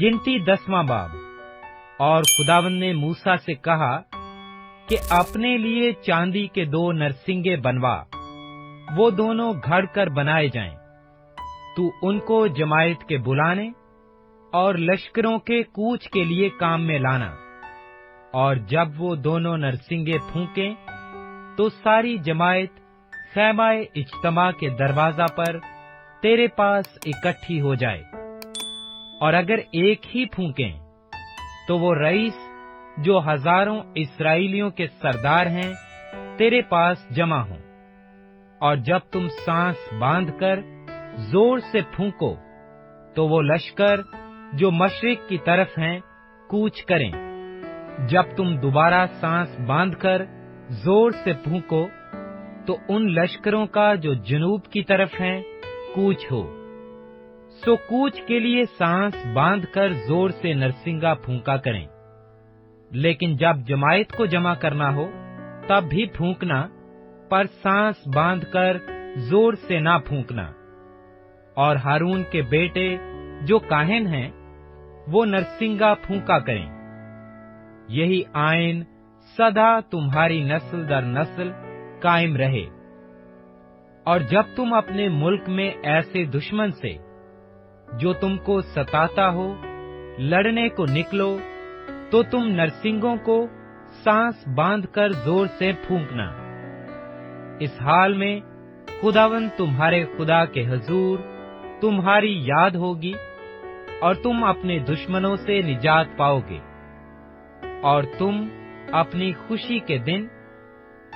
गिनती 10वां बाब। और खुदावंद ने मूसा से कहा कि अपने लिए चांदी के 2 नरसिंगे बनवा, वो दोनों घड़ कर बनाए जाएं। तू उनको जमायत के बुलाने और लश्करों के कूच के लिए काम में लाना। और जब वो दोनों नरसिंगे फूंकें, तो सारी जमायत खैमाए इज्तिमा के दरवाजा पर तेरे पास इकट्ठी हो जाए। और अगर एक ही फूंकें, तो वो रईस जो हजारों इस्राएलियों के सरदार हैं तेरे पास जमा हों। और जब तुम सांस बांधकर जोर से फूंको, तो वो लश्कर जो मशरिक की तरफ हैं कूच करें। जब तुम दोबारा सांस बांधकर जोर से फूंको, तो उन लश्करों का जो जनूब की तरफ हैं कूच हो। सो कूच के लिए सांस बांधकर जोर से नरसिंगा फूंका करें। लेकिन जब जमायत को जमा करना हो, तब भी फूंकना, पर सांस बांधकर जोर से ना फूंकना। और हारून के बेटे जो काहिन हैं, वो नरसिंगा फूंका करें। यही आईन सदा तुम्हारी नस्ल दर नस्ल कायम रहे। और जब तुम अपने मुल्क में ऐसे दुश्मन से जो तुमको सताता हो लड़ने को निकलो, तो तुम नरसिंगों को सांस बांधकर जोर से फूंकना। इस हाल में खुदावंद तुम्हारे खुदा के हुजूर तुम्हारी याद होगी, और तुम अपने दुश्मनों से निजात पाओगे। और तुम अपनी खुशी के दिन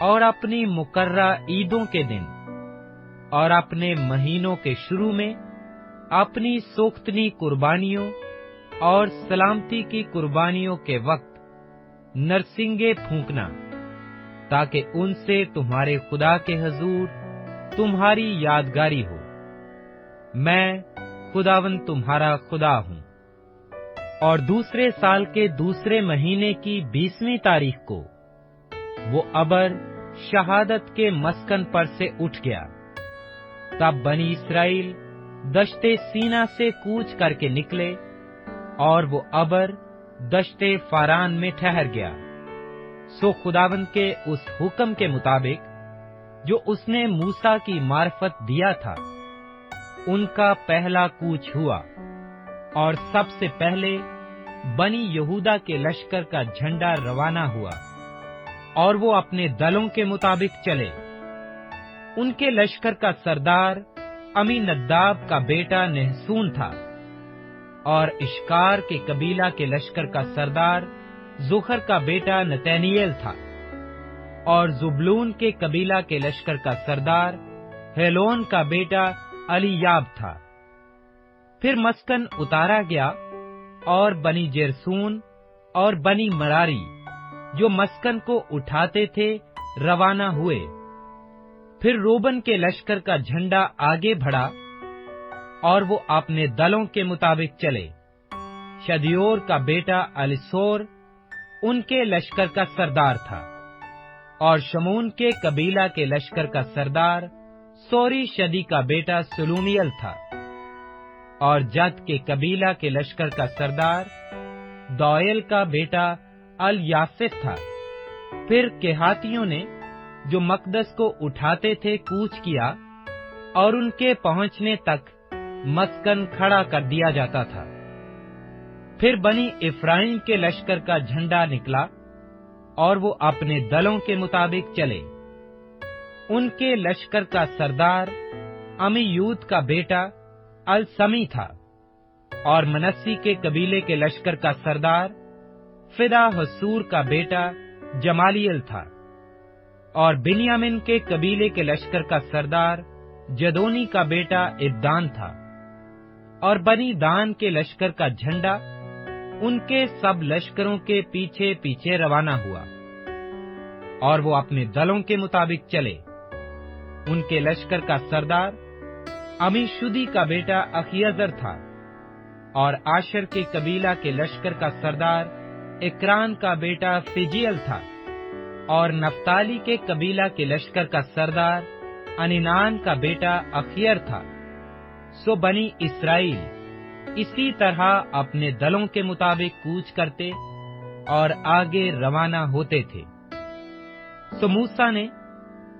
और अपनी मुकर्रा ईदों के दिन और अपने महीनों के शुरू में अपनी सोख्तनी कुर्बानियों और सलामती की कुर्बानियों के वक्त नरसिंगे फूंकना, ताकि उनसे तुम्हारे खुदा के हुजूर तुम्हारी यादगारी हो। मैं खुदावंद तुम्हारा खुदा हूँ। और दूसरे साल के दूसरे महीने की 20वीं तारीख को वो अबर शहादत के मस्कन पर से उठ गया। तब बनी इसराइल दश्ते सीना से कूच करके निकले, और वो अबर दश्ते फारान में ठहर गया। सो खुदावंद के उस हुक्म के मुताबिक जो उसने मूसा की मार्फत दिया था, उनका पहला कूच हुआ। और सबसे पहले बनी यहूदा के लश्कर का झंडा रवाना हुआ, और वो अपने दलों के मुताबिक चले। उनके लश्कर का सरदार अमीनद्दाब का बेटा नहसून था। और इश्कार के कबीला के लश्कर का सरदार जुखर का बेटा नतैनिएल था। और जुबलून के कबीला के लश्कर का सरदार हेलोन का बेटा अलीयाब था। फिर मस्कन उतारा गया, और बनी जेरसून और बनी मरारी जो मस्कन को उठाते थे रवाना हुए। फिर रोबन के लश्कर का झंडा आगे बढ़ा, और वो अपने दलों के मुताबिक चले। शदियोर का बेटा अलिसोर उनके लश्कर का सरदार था। और शमून के कबीला के लश्कर का सरदार सोरी शदी का बेटा सुलूमियल था। और जद के कबीला के लश्कर का सरदार दौयल का बेटा अल यासिफ था। फिर केहातियों ने जो मकदस को उठाते थे कूच किया, और उनके पहुंचने तक मस्कन खड़ा कर दिया जाता था। फिर बनी इफ्राइम के लश्कर का झंडा निकला, और वो अपने दलों के मुताबिक चले। उनके लश्कर का सरदार अमीयूद का बेटा अल समी था। और मनस्सी के कबीले के लश्कर का सरदार फिदा हसूर का बेटा जमालियल था। और बिन्यामिन के कबीले के लश्कर का सरदार जदोनी का बेटा इब्दान था। और बनी दान के लश्कर का झंडा उनके सब लश्करों के पीछे पीछे रवाना हुआ, और वो अपने दलों के मुताबिक चले। उनके लश्कर का सरदार अमीशुदी का बेटा अखियजर था। और आशर के कबीला के लश्कर का सरदार इकरान का बेटा फिजियल था। और नफ्ताली के कबीला के लश्कर का सरदार अनिनान का बेटा अखियर था। सो बनी इसराइल इसी तरह अपने दलों के मुताबिक कूच करते और आगे रवाना होते थे। सो मूसा ने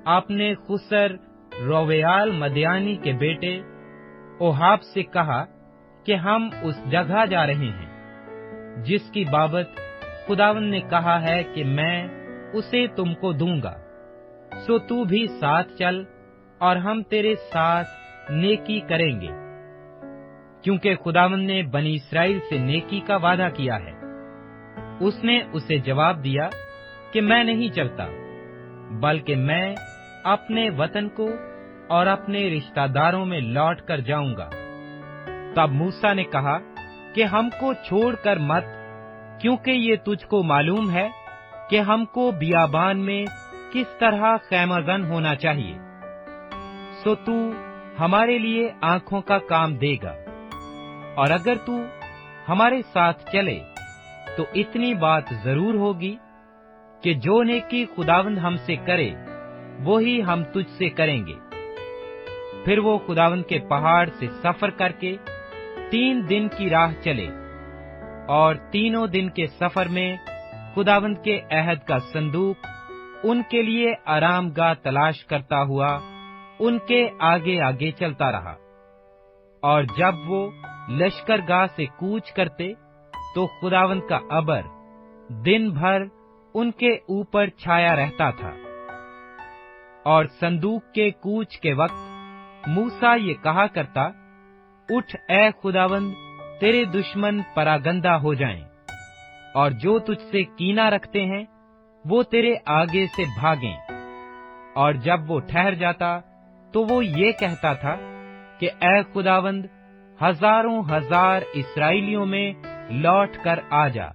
अपने खुसर रोवेयाल मदियानी के बेटे ओहाब से कहा कि हम उस जगह जा रहे हैं जिसकी बाबत खुदावंद ने कहा है कि मैं उसे तुमको दूंगा। सो तू भी साथ चल और हम तेरे साथ नेकी करेंगे, क्योंकि खुदावंद ने बनी इस्राएल से नेकी का वादा किया है। उसने उसे जवाब दिया कि मैं नहीं चलता, बल्कि मैं अपने वतन को और अपने रिश्तेदारों में लौट कर जाऊंगा। तब मूसा ने कहा कि हमको छोड़कर मत, क्योंकि ये तुझको मालूम है कि हमको बियाबान में किस तरह खैमागन होना चाहिए। सो तू हमारे लिए आंखों का काम देगा, और अगर तू हमारे साथ चले तो इतनी बात जरूर होगी कि जो नेकी खुदावंद हमसे करे वो ही हम तुझसे करेंगे। फिर वो खुदावंद के पहाड़ से सफर करके 3 दिन की राह चले, और तीनों दिन के सफर में खुदावंद के अहद का संदूक उनके लिए आरामगाह तलाश करता हुआ उनके आगे आगे चलता रहा। और जब वो लश्करगाह से कूच करते तो खुदावंद का अबर दिन भर उनके ऊपर छाया रहता था। और संदूक के कूच के वक्त मूसा ये कहा करता, उठ ऐ खुदावंद, तेरे दुश्मन परागंदा हो जाएं, और जो तुझसे कीना रखते हैं वो तेरे आगे से भागें। और जब वो ठहर जाता तो वो ये कहता था कि ऐ खुदावंद, हजारों हजार इस्राएलियों में लौट कर आ जा।